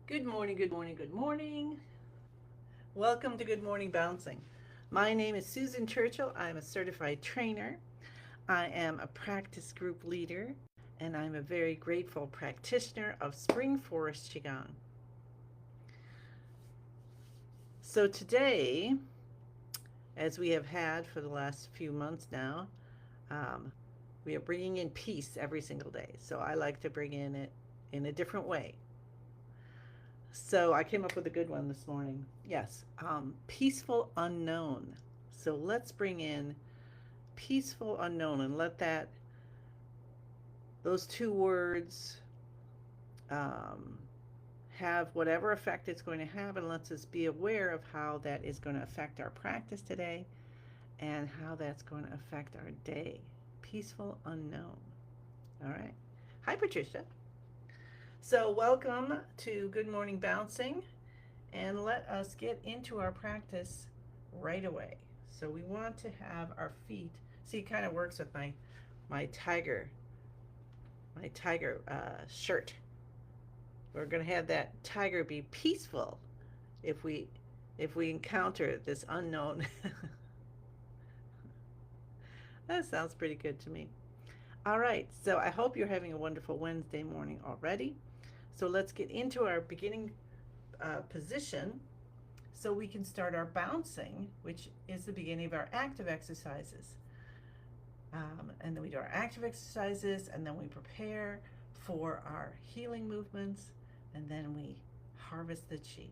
Good morning, good morning, good morning. Welcome to Good Morning Bouncing. My name is Susan Churchill. I'm a certified trainer. I am a practice group leader, and I'm a very grateful practitioner of Spring Forest Qigong. So today, as we have had for the last few months now, um, we are bringing in peace every single day. So I like to bring in it in a different way. So I came up with a good one this morning. Yes, peaceful unknown. So let's bring in peaceful unknown and let that those two words um, have whatever effect it's going to have, and let's us be aware of how that is going to affect our practice today and how that's going to affect our day. Peaceful unknown. All right. Hi, Patricia. So welcome to Good Morning Bouncing. And let us get into our practice right away. So we want to have our feet. See, it kind of works with my tiger shirt. We're going to have that tiger be peaceful if we encounter this unknown. That sounds pretty good to me. All right, so I hope you're having a wonderful Wednesday morning already. So let's get into our beginning position so we can start our bouncing, which is the beginning of our active exercises. And then we do our active exercises, and then we prepare for our healing movements, and then we harvest the chi.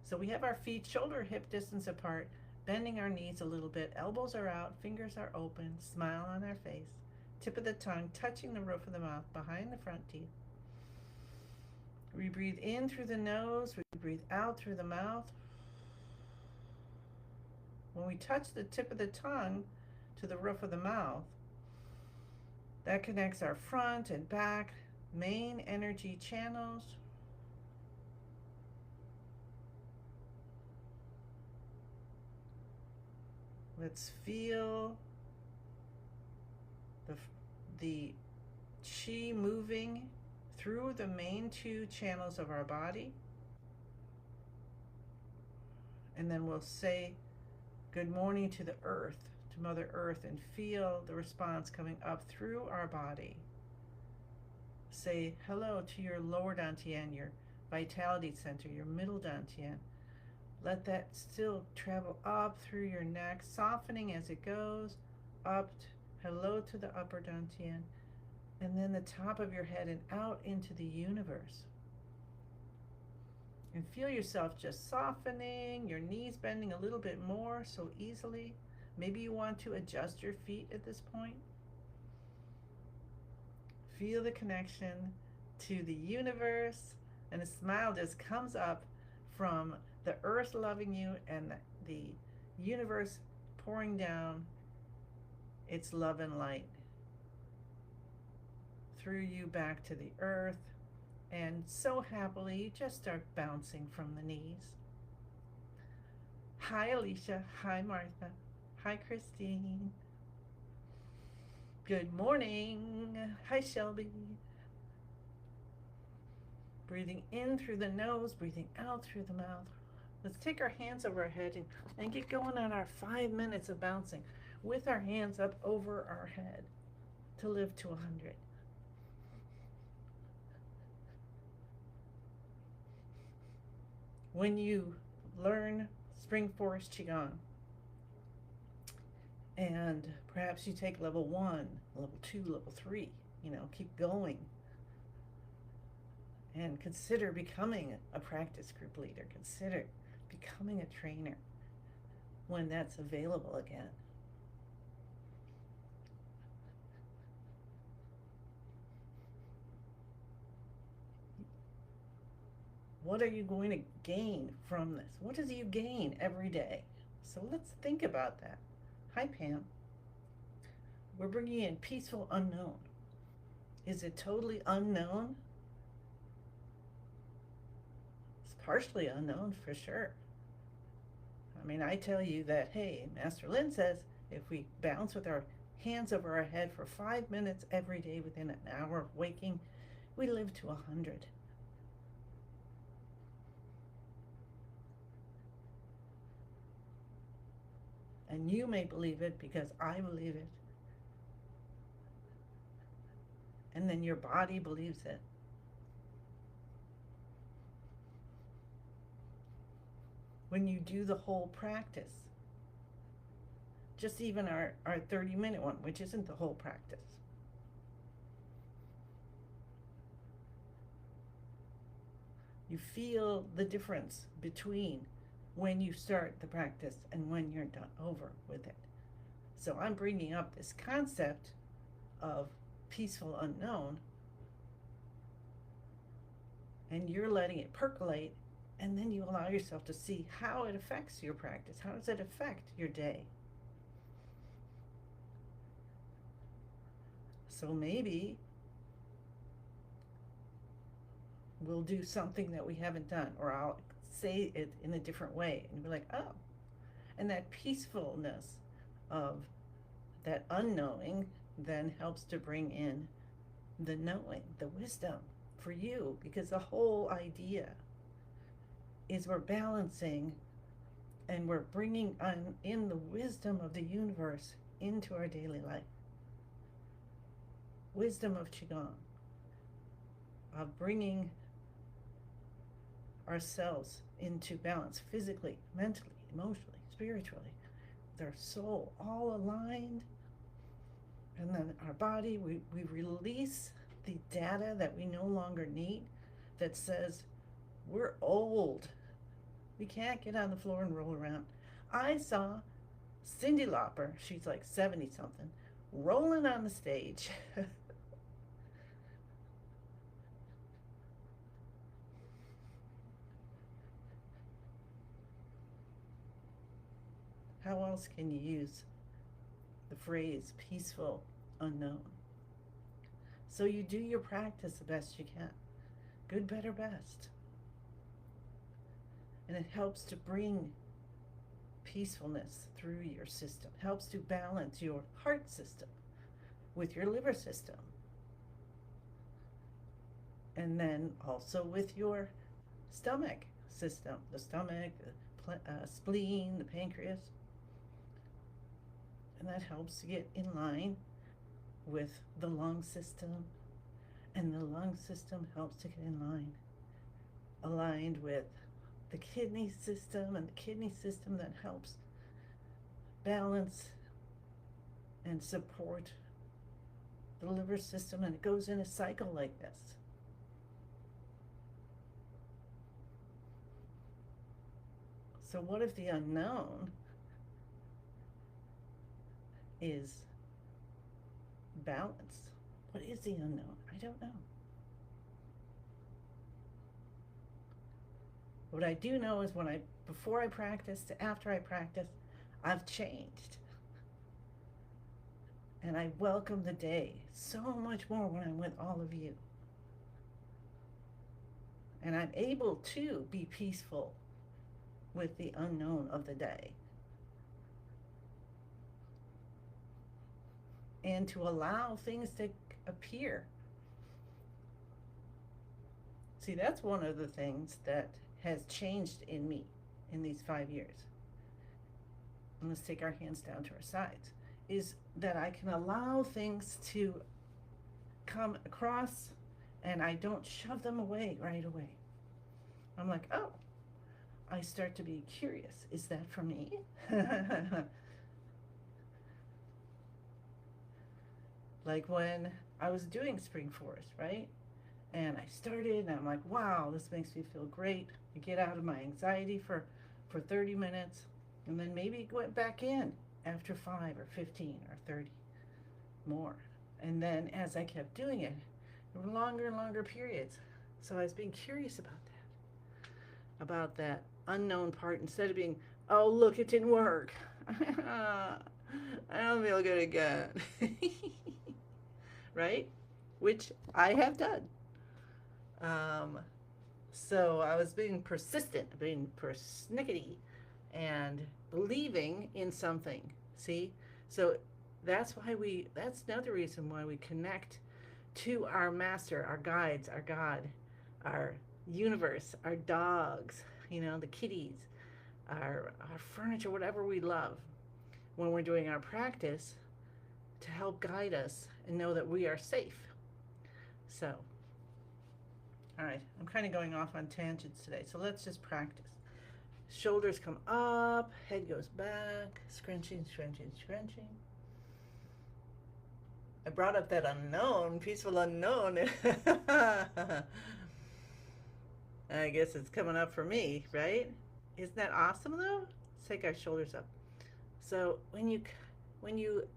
So we have our feet shoulder hip distance apart, bending our knees a little bit, elbows are out, fingers are open, smile on our face, tip of the tongue touching the roof of the mouth behind the front teeth. We breathe in through the nose, we breathe out through the mouth. When we touch the tip of the tongue to the roof of the mouth, that connects our front and back main energy channels. Let's feel the, the chi moving through the main two channels of our body. And then we'll say good morning to the earth, to Mother Earth, and feel the response coming up through our body. Say hello to your lower dantian, your vitality center, your middle dantian. Let that still travel up through your neck, softening as it goes up. Hello to the upper dantian, and then the top of your head and out into the universe. And feel yourself just softening, your knees bending a little bit more so easily. Maybe you want to adjust your feet at this point. Feel the connection to the universe, and a smile just comes up from the earth loving you and the universe pouring down its love and light through you back to the earth. And so happily, you just start bouncing from the knees. Hi, Alicia. Hi, Martha. Hi, Christine. Good morning. Hi, Shelby. Breathing in through the nose, breathing out through the mouth. Let's take our hands over our head and get going on our 5 minutes of bouncing with our hands up over our head to live to 100. When you learn Spring Forest Qigong, and perhaps you take level 1, level 2, level 3, keep going, and consider becoming a practice group leader. Consider becoming a trainer when that's available again. What are you going to gain from this? What does you gain every day? So let's think about that. Hi, Pam. We're bringing in peaceful unknown. Is it totally unknown? It's partially unknown for sure. I mean, I tell you that, hey, Master Lin says if we bounce with our hands over our head for 5 minutes every day within an hour of waking, we live to 100. And you may believe it because I believe it. And then your body believes it. When you do the whole practice, just even our 30-minute one, which isn't the whole practice, you feel the difference between when you start the practice and when you're done over with it. So I'm bringing up this concept of peaceful unknown, and you're letting it percolate, and then you allow yourself to see how it affects your practice. How does it affect your day? So maybe we'll do something that we haven't done, or I'll say it in a different way, and be like, oh. And that peacefulness of that unknowing then helps to bring in the knowing, the wisdom for you, because the whole idea is we're balancing and we're bringing in the wisdom of the universe into our daily life. Wisdom of Qigong, of bringing ourselves into balance physically, mentally, emotionally, spiritually, with our soul all aligned. And then our body, we release the data that we no longer need that says we're old. We can't get on the floor and roll around. I saw Cyndi Lauper, she's like 70 something, rolling on the stage. How else can you use the phrase peaceful unknown? So you do your practice the best you can. Good, better, best. And it helps to bring peacefulness through your system, helps to balance your heart system with your liver system, and then also with your stomach system, the stomach, the spleen, the pancreas. And that helps to get in line with the lung system, and the lung system helps to get in line, aligned with the kidney system, and the kidney system that helps balance and support the liver system, and it goes in a cycle like this. So what if the unknown is balance? What is the unknown? I don't know. What I do know is before I practice to after I practice, I've changed. And I welcome the day so much more when I'm with all of you. And I'm able to be peaceful with the unknown of the day. And to allow things to appear. See, that's one of the things that has changed in me in these 5 years. And let's take our hands down to our sides. Is that I can allow things to come across, and I don't shove them away right away. I'm like, oh, I start to be curious. Is that for me? Like when I was doing Spring Forest, right? And I started, and I'm like, wow, this makes me feel great. I get out of my anxiety for 30 minutes, and then maybe went back in after 5 or 15 or 30 more. And then as I kept doing it, there were longer and longer periods. So I was being curious about that unknown part, instead of being, oh, look, it didn't work. I don't feel good again. Right? Which I have done. So I was being persistent, being persnickety, and believing in something. See? So that's another reason why we connect to our master, our guides, our God, our universe, our dogs, the kitties, our furniture, whatever we love. when we're doing our practice to help guide us and know that we are safe. So, all right, I'm kind of going off on tangents today, so let's just practice. Shoulders come up, head goes back, scrunching, scrunching, scrunching. I brought up that unknown, peaceful unknown. I guess it's coming up for me, right? Isn't that awesome though? Let's take our shoulders up. So when you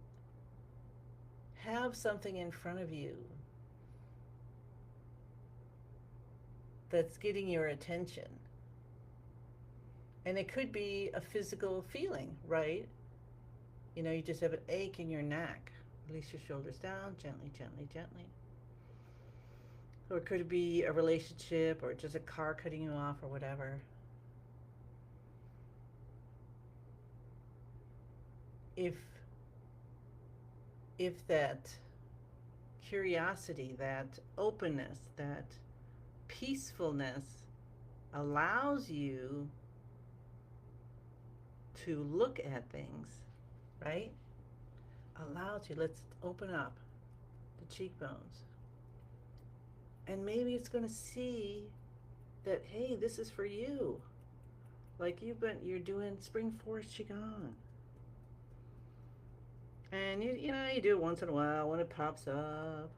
have something in front of you that's getting your attention, and it could be a physical feeling, right? You know, you just have an ache in your neck. Release your shoulders down, gently, gently, gently. Or it could be a relationship or just a car cutting you off or whatever. If that curiosity, that openness, that peacefulness allows you to look at things, right? Allows you, let's open up the cheekbones. And maybe it's going to see that, hey, this is for you. Like you're doing Spring Forest Qigong. And you know, you do it once in a while when it pops up,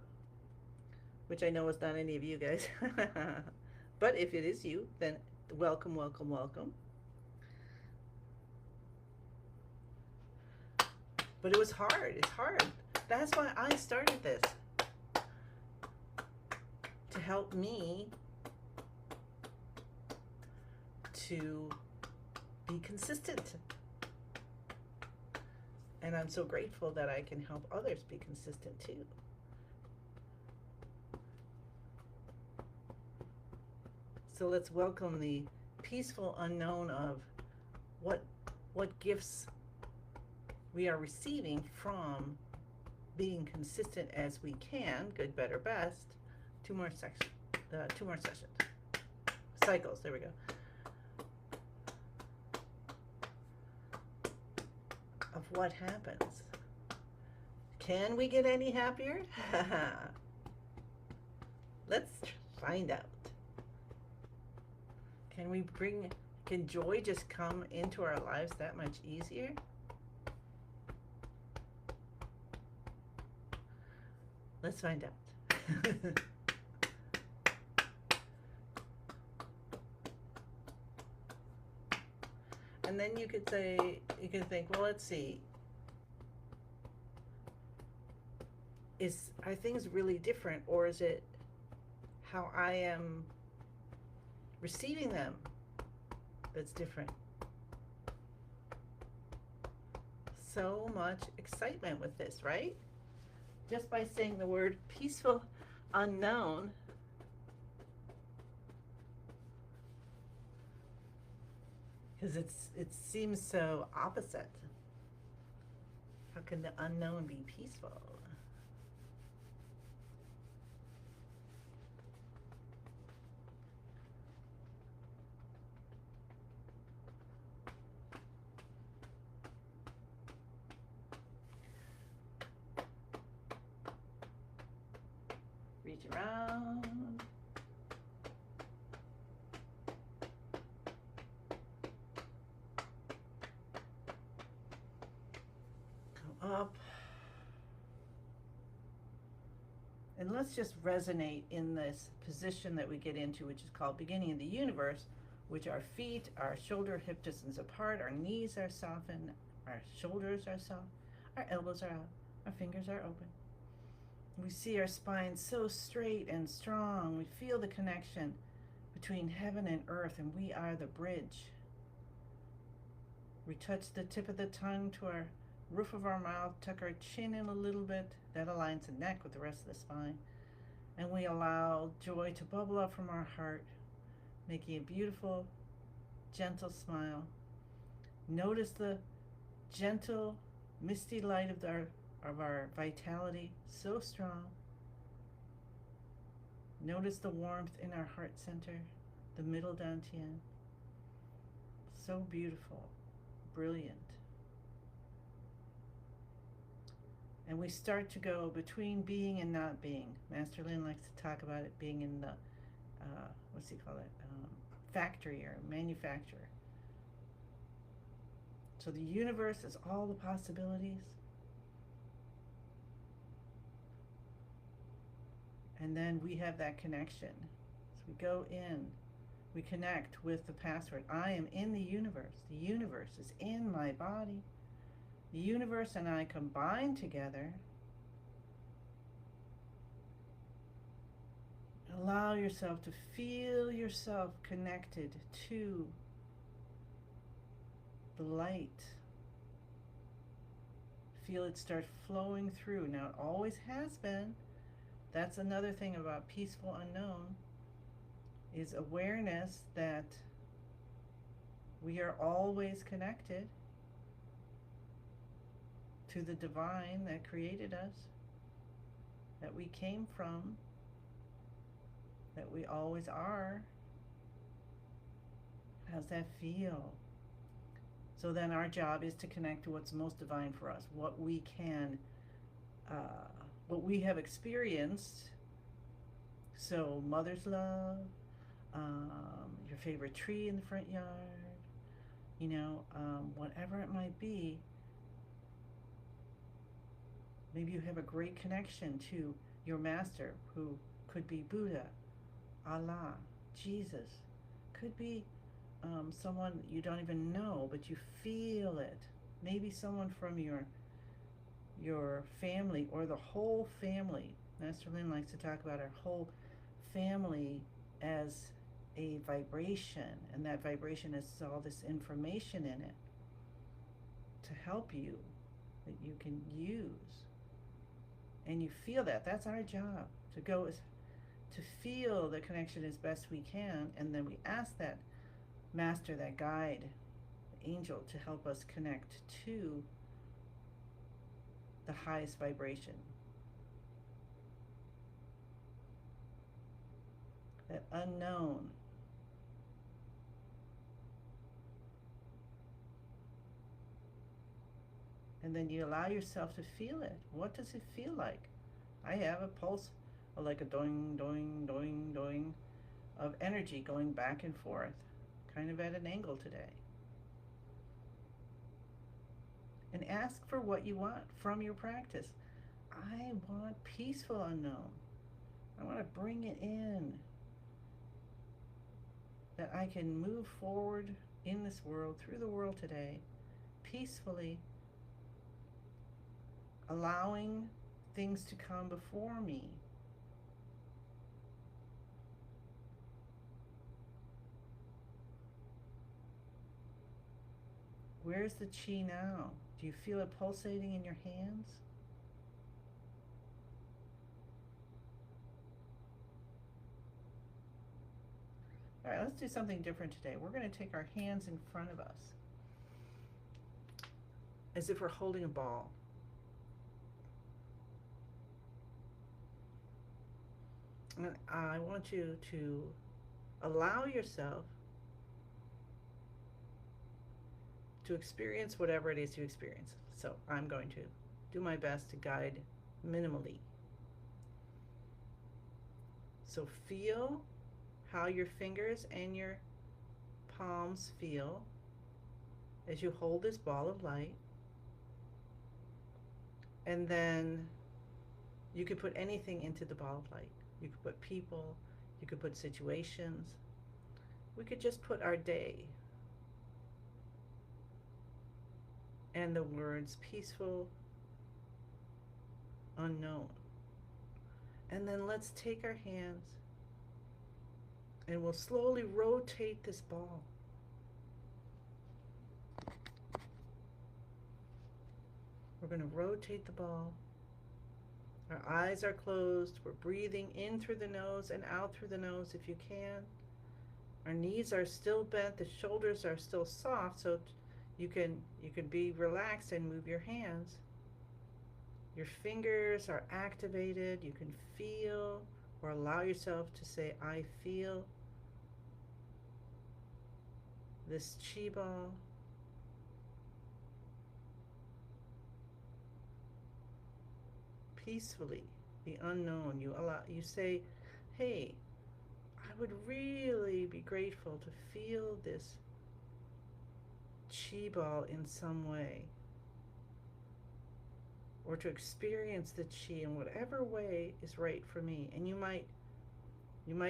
which I know is not any of you guys. But if it is you, then welcome, welcome, welcome. But it was hard. It's hard. That's why I started this. To help me to be consistent. And I'm so grateful that I can help others be consistent too. So let's welcome the peaceful unknown of what gifts we are receiving from being consistent as we can, good, better, best. Two more sessions. Cycles, there we go. Of what happens. Can we get any happier? Let's find out. Can joy just come into our lives that much easier? Let's find out. And then you can think, well, let's see. Are things really different, or is it how I am receiving them that's different? So much excitement with this, right? Just by saying the word peaceful unknown, because it seems so opposite. How can the unknown be peaceful? Reach around. Up, and let's just resonate in this position that we get into, which is called beginning of the universe, which our feet, our shoulder hip distance apart, our knees are softened, our shoulders are soft, our elbows are out, our fingers are open. We see our spine so straight and strong. We feel the connection between heaven and earth, and we are the bridge. We touch the tip of the tongue to our roof of our mouth, tuck our chin in a little bit. That aligns the neck with the rest of the spine. And we allow joy to bubble up from our heart, making a beautiful, gentle smile. Notice the gentle, misty light of our vitality, so strong. Notice the warmth in our heart center, the middle dantian. So beautiful, brilliant. And we start to go between being and not being. Master Lin likes to talk about it being in the, what's he call it, factory or manufacturer. So the universe is all the possibilities. And then we have that connection. So we go in, we connect with the password. I am in the universe. The universe is in my body. The universe and I combine together. Allow yourself to feel yourself connected to the light. Feel it start flowing through. Now, it always has been. That's another thing about peaceful unknown, is awareness that we are always connected to the divine that created us, that we came from, that we always are. How's that feel? So then our job is to connect to what's most divine for us, what we can, what we have experienced. So mother's love, your favorite tree in the front yard, whatever it might be. Maybe you have a great connection to your master, who could be Buddha, Allah, Jesus, could be someone you don't even know, but you feel it. Maybe someone from your family or the whole family. Master Lin likes to talk about our whole family as a vibration, and that vibration has all this information in it to help you, that you can use. And you feel that. That's our job, to go to feel the connection as best we can, and then we ask that master, that guide, the angel, to help us connect to the highest vibration, that unknown. And then you allow yourself to feel it. What does it feel like? I have a pulse, like a doing, doing, doing, doing of energy going back and forth, kind of at an angle today. And ask for what you want from your practice. I want peaceful unknown. I want to bring it in, that I can move forward in this world, through the world today, peacefully, allowing things to come before me. Where's the chi now? Do you feel it pulsating in your hands? All right, let's do something different today. We're going to take our hands in front of us as if we're holding a ball. And I want you to allow yourself to experience whatever it is you experience. So I'm going to do my best to guide minimally. So feel how your fingers and your palms feel as you hold this ball of light. And then you could put anything into the ball of light. You could put people, you could put situations. We could just put our day and the words peaceful, unknown. And then let's take our hands and we'll slowly rotate this ball. We're going to rotate the ball. Our eyes are closed. We're breathing in through the nose and out through the nose if you can. Our knees are still bent. The shoulders are still soft, so you can be relaxed and move your hands. Your fingers are activated. You can feel or allow yourself to say, I feel this chi ball. peacefully, the unknown. You say, hey, I would really be grateful to feel this chi ball in some way, or to experience the chi in whatever way is right for me. And you might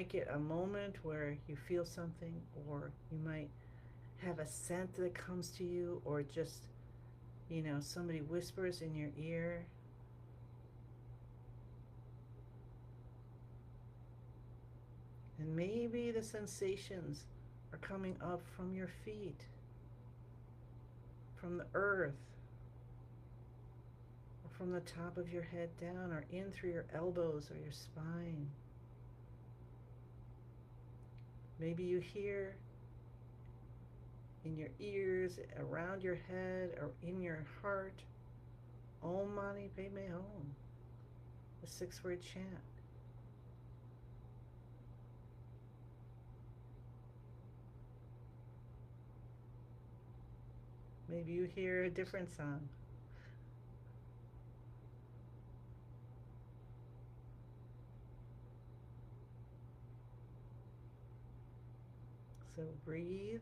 get a moment where you feel something, or you might have a scent that comes to you, or just, somebody whispers in your ear. And maybe the sensations are coming up from your feet, from the earth, or from the top of your head down, or in through your elbows or your spine. Maybe you hear in your ears, around your head, or in your heart, Om Mani Padme Hum, the 6-word chant. Maybe you hear a different song. So breathe,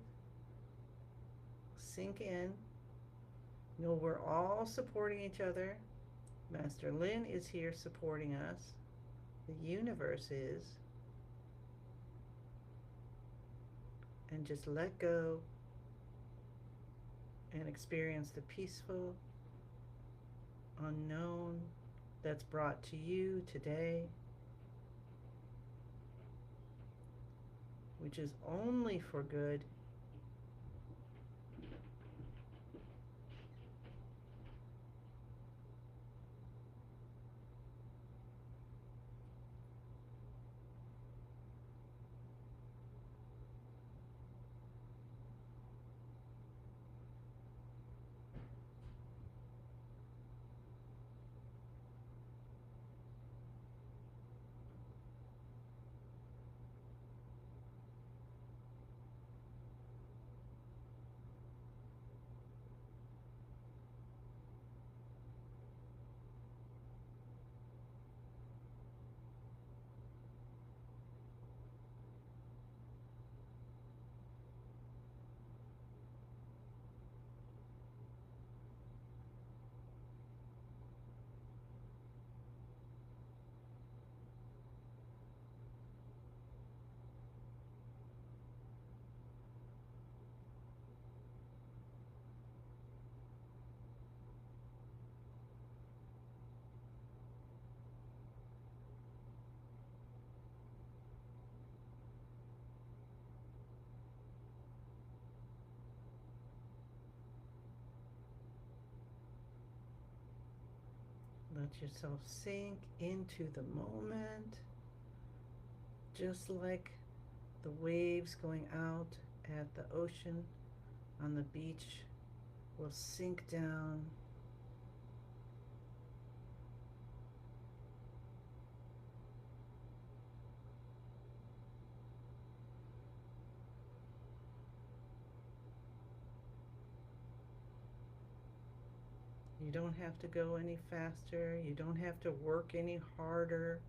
sink in. Know we're all supporting each other. Master Lin is here supporting us. The universe is. And just let go and experience the peaceful unknown that's brought to you today, which is only for good. Let yourself sink into the moment, just like the waves going out at the ocean on the beach will sink down. You don't have to go any faster. You don't have to work any harder.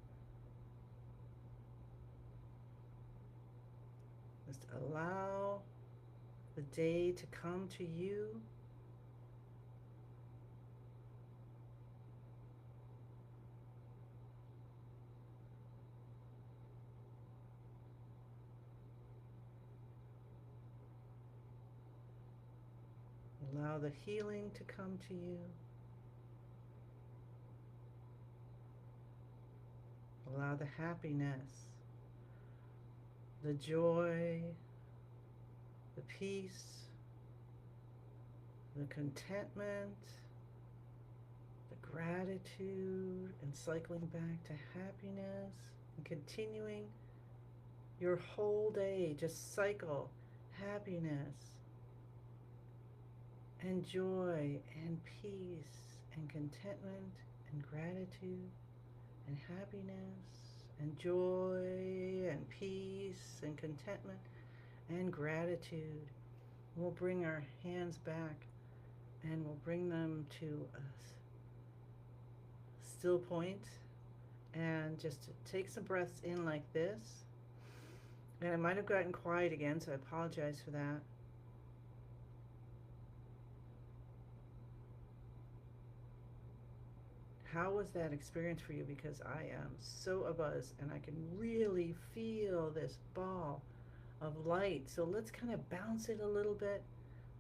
Just allow the day to come to you. Allow the healing to come to you. Allow the happiness, the joy, the peace, the contentment, the gratitude, and cycling back to happiness, and continuing your whole day. Just cycle happiness and joy and peace and contentment and gratitude and happiness and joy and peace and contentment and gratitude. We'll bring our hands back and we'll bring them to a still point and just take some breaths in like this. And I might have gotten quiet again, so I apologize for that. How was that experience for you? Because I am so abuzz and I can really feel this ball of light. So let's kind of bounce it a little bit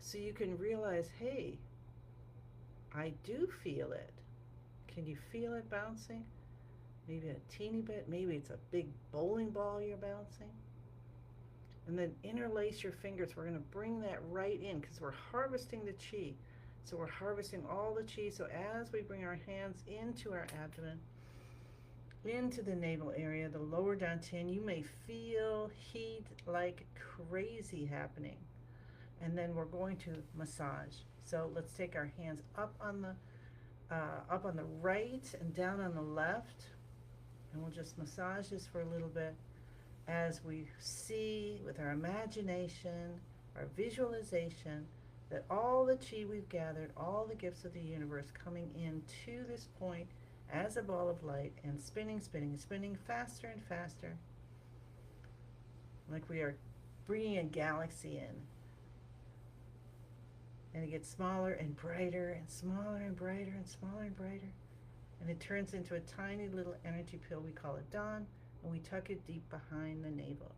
so you can realize, hey, I do feel it. Can you feel it bouncing? Maybe a teeny bit. Maybe it's a big bowling ball you're bouncing. And then interlace your fingers. We're going to bring that right in because we're harvesting the chi. So we're harvesting all the chi. So as we bring our hands into our abdomen, into the navel area, the lower dantian, you may feel heat like crazy happening. And then we're going to massage. So let's take our hands up on the right and down on the left, and we'll just massage this for a little bit as we see with our imagination, our visualization, that all the chi we've gathered, all the gifts of the universe coming into this point as a ball of light and spinning, spinning, spinning faster and faster, like we are bringing a galaxy in. And it gets smaller and brighter and smaller and brighter and smaller and brighter. And it turns into a tiny little energy pill. We call it dawn, and we tuck it deep behind the navel.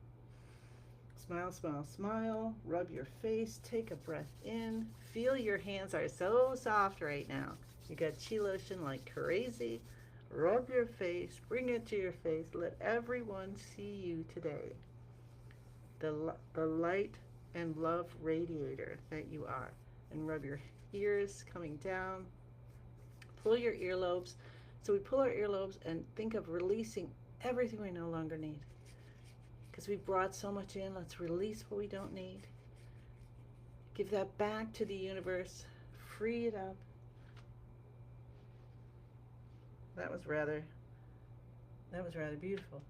Smile, smile, smile. Rub your face. Take a breath in. Feel your hands are so soft right now. You got chi lotion like crazy. Rub your face. Bring it to your face. Let everyone see you today. The light and love radiator that you are. And rub your ears coming down. Pull your earlobes. So we pull our earlobes and think of releasing everything we no longer need. Because we brought so much in, let's release what we don't need. Give that back to the universe. Free it up. That was rather beautiful.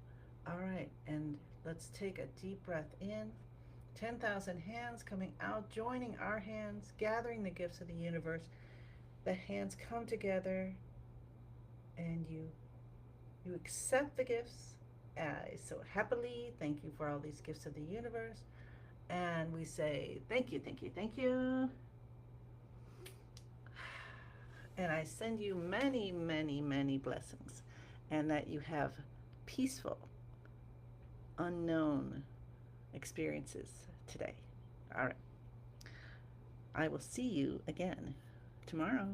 All right, and let's take a deep breath in. 10,000 hands coming out, joining our hands, gathering the gifts of the universe. The hands come together and you accept the gifts so happily. Thank you for all these gifts of the universe. And we say, thank you, thank you, thank you. And I send you many, many, many blessings, and that you have peaceful, unknown experiences today. All right. I will see you again tomorrow.